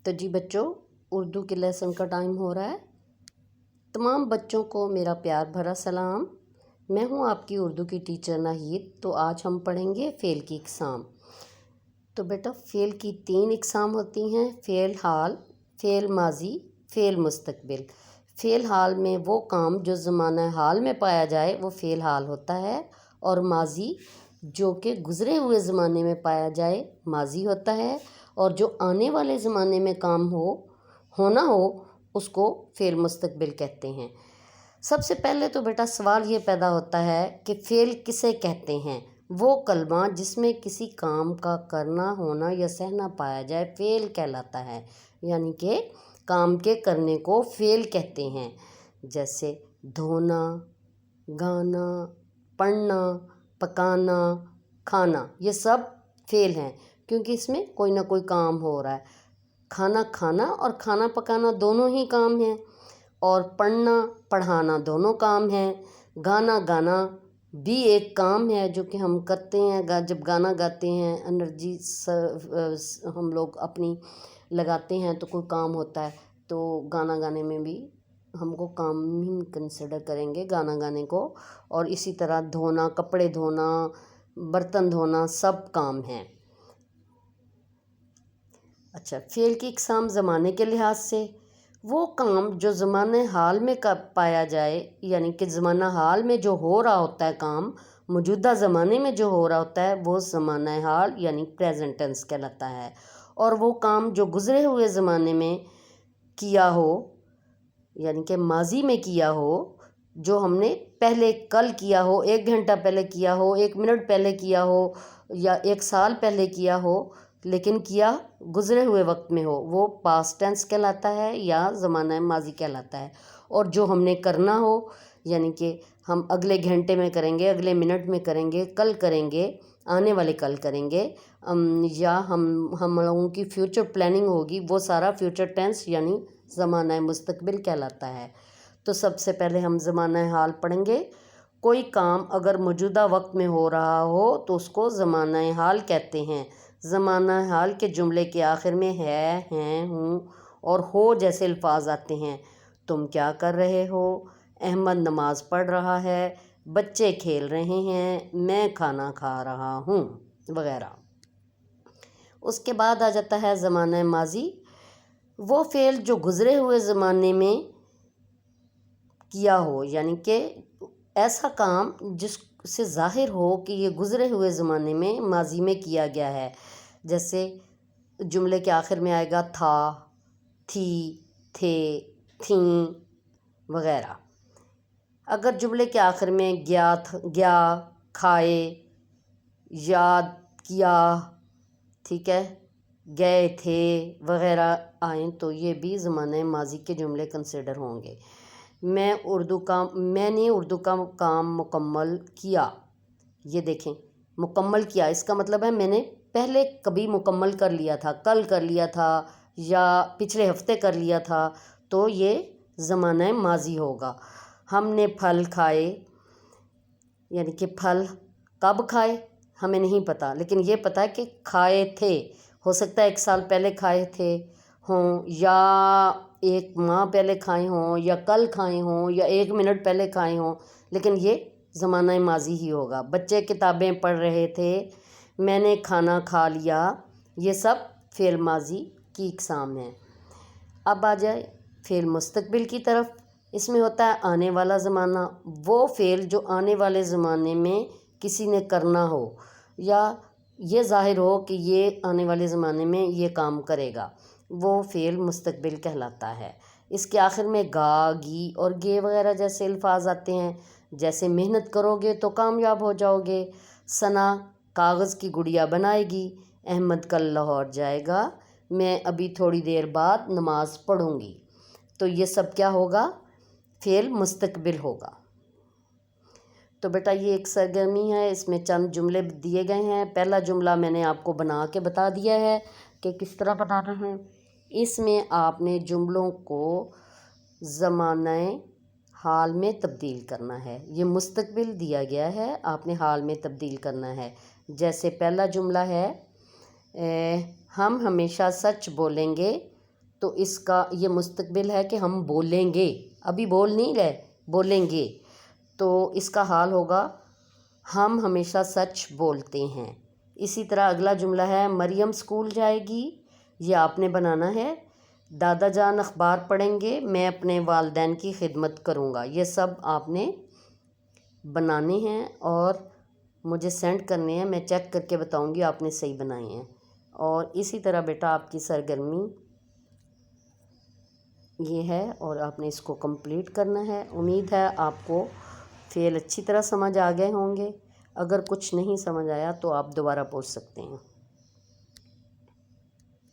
تو جی بچوں، اردو کے لیسن کا ٹائم ہو رہا ہے۔ تمام بچوں کو میرا پیار بھرا سلام۔ میں ہوں آپ کی اردو کی ٹیچر ناہید۔ تو آج ہم پڑھیں گے فعل کی اقسام۔ تو بیٹا فعل کی 3 اقسام ہوتی ہیں: فعل حال، فعل ماضی، فعل مستقبل۔ فعل حال میں وہ کام جو زمانہ حال میں پایا جائے وہ فعل حال ہوتا ہے، اور ماضی جو کہ گزرے ہوئے زمانے میں پایا جائے ماضی ہوتا ہے، اور جو آنے والے زمانے میں کام ہونا ہو اس کو فعل مستقبل کہتے ہیں۔ سب سے پہلے تو بیٹا سوال یہ پیدا ہوتا ہے کہ فعل کسے کہتے ہیں؟ وہ کلمہ جس میں کسی کام کا کرنا، ہونا یا سہنا پایا جائے فعل کہلاتا ہے، یعنی کہ کام کے کرنے کو فعل کہتے ہیں۔ جیسے دھونا، گانا، پڑھنا، پکانا، کھانا، یہ سب فعل ہیں کیونکہ اس میں کوئی نہ کوئی کام ہو رہا ہے۔ کھانا کھانا اور کھانا پکانا دونوں ہی کام ہیں، اور پڑھنا پڑھانا دونوں کام ہیں۔ گانا گانا بھی ایک کام ہے جو کہ ہم کرتے ہیں۔ جب گانا گاتے ہیں، انرجی ہم لوگ اپنی لگاتے ہیں تو کوئی کام ہوتا ہے، تو گانا گانے میں بھی ہم کو کام ہی کنسیڈر کریں گے گانا گانے کو۔ اور اسی طرح دھونا، کپڑے دھونا، برتن دھونا سب کام ہیں۔ اچھا، فعل کی اقسام زمانے کے لحاظ سے وہ کام جو زمانہ حال میں پایا جائے، یعنی کہ زمانہ حال میں جو ہو رہا ہوتا ہے کام، موجودہ زمانے میں جو ہو رہا ہوتا ہے وہ زمانہ حال یعنی پریزنٹ ٹینس کہلاتا ہے۔ اور وہ کام جو گزرے ہوئے زمانے میں کیا ہو، یعنی کہ ماضی میں کیا ہو، جو ہم نے پہلے کل کیا ہو، 1 گھنٹہ پہلے کیا ہو، 1 منٹ پہلے کیا ہو، یا 1 سال پہلے کیا ہو، لیکن کیا گزرے ہوئے وقت میں ہو، وہ پاسٹ ٹینس کہلاتا ہے یا زمانہ ماضی کہلاتا ہے۔ اور جو ہم نے کرنا ہو، یعنی کہ ہم اگلے گھنٹے میں کریں گے، اگلے منٹ میں کریں گے، کل کریں گے، آنے والے کل کریں گے، یا ہم لوگوں کی فیوچر پلاننگ ہوگی، وہ سارا فیوچر ٹینس یعنی زمانہ مستقبل کہلاتا ہے۔ تو سب سے پہلے ہم زمانہ حال پڑھیں گے۔ کوئی کام اگر موجودہ وقت میں ہو رہا ہو تو اس کو زمانہ حال کہتے ہیں۔ زمانہ حال کے جملے کے آخر میں ہے، ہیں، ہوں اور ہو جیسے الفاظ آتے ہیں۔ تم کیا کر رہے ہو؟ احمد نماز پڑھ رہا ہے، بچے کھیل رہے ہیں، میں کھانا کھا رہا ہوں، وغیرہ۔ اس کے بعد آ جاتا ہے زمانہ ماضی۔ وہ فعل جو گزرے ہوئے زمانے میں کیا ہو، یعنی کہ ایسا کام جس سے ظاہر ہو کہ یہ گزرے ہوئے زمانے میں ماضی میں کیا گیا ہے۔ جیسے جملے کے آخر میں آئے گا تھا، تھی، تھے، تھیں، وغیرہ۔ اگر جملے کے آخر میں گیا، کھائے، یاد کیا، ٹھیک ہے، گئے تھے وغیرہ آئیں تو یہ بھی زمانہ ماضی کے جملے کنسیڈر ہوں گے۔ میں نے اردو کا کام مکمل کیا۔ یہ دیکھیں، مکمل کیا اس کا مطلب ہے میں نے پہلے کبھی مکمل کر لیا تھا، کل کر لیا تھا یا پچھلے ہفتے کر لیا تھا، تو یہ زمانہ ماضی ہوگا۔ ہم نے پھل کھائے، یعنی کہ پھل کب کھائے ہمیں نہیں پتہ، لیکن یہ پتہ ہے کہ کھائے تھے۔ ہو سکتا ہے 1 سال پہلے کھائے تھے ہوں، یا 1 ماہ پہلے کھائے ہوں، یا کل کھائے ہوں، یا 1 منٹ پہلے کھائے ہوں، لیکن یہ زمانہ ماضی ہی ہوگا۔ بچے کتابیں پڑھ رہے تھے، میں نے کھانا کھا لیا، یہ سب فعل ماضی کی اقسام ہیں۔ اب آ جائے فعل مستقبل کی طرف۔ اس میں ہوتا ہے آنے والا زمانہ۔ وہ فعل جو آنے والے زمانے میں کسی نے کرنا ہو، یا یہ ظاہر ہو کہ یہ آنے والے زمانے میں یہ کام کرے گا، وہ فعل مستقبل کہلاتا ہے۔ اس کے آخر میں گا، گی اور گے وغیرہ جیسے الفاظ آتے ہیں۔ جیسے محنت کرو گے تو کامیاب ہو جاؤ گے، ثنا کاغذ کی گڑیا بنائے گی، احمد کل لاہور جائے گا، میں ابھی تھوڑی دیر بعد نماز پڑھوں گی۔ تو یہ سب کیا ہوگا؟ فعل مستقبل ہوگا۔ تو بیٹا یہ ایک سرگرمی ہے، اس میں چند جملے دیے گئے ہیں۔ پہلا جملہ میں نے آپ کو بنا کے بتا دیا ہے کہ کس طرح بنانا ہے۔ اس میں آپ نے جملوں کو زمانہ حال میں تبدیل کرنا ہے۔ یہ مستقبل دیا گیا ہے، آپ نے حال میں تبدیل کرنا ہے۔ جیسے پہلا جملہ ہے، ہم ہمیشہ سچ بولیں گے، تو اس کا یہ مستقبل ہے کہ ہم بولیں گے، ابھی بول نہیں رہے، بولیں گے، تو اس کا حال ہوگا ہم ہمیشہ سچ بولتے ہیں۔ اسی طرح اگلا جملہ ہے مریم اسکول جائے گی، یہ آپ نے بنانا ہے۔ دادا جان اخبار پڑھیں گے، میں اپنے والدین کی خدمت کروں گا، یہ سب آپ نے بنانے ہیں اور مجھے سینڈ کرنے ہیں، میں چیک کر کے بتاؤں گی آپ نے صحیح بنائے ہیں۔ اور اسی طرح بیٹا آپ کی سرگرمی یہ ہے اور آپ نے اس کو کمپلیٹ کرنا ہے۔ امید ہے آپ کو فعل اچھی طرح سمجھ آ گئے ہوں گے۔ اگر کچھ نہیں سمجھ آیا تو آپ دوبارہ پوچھ سکتے ہیں۔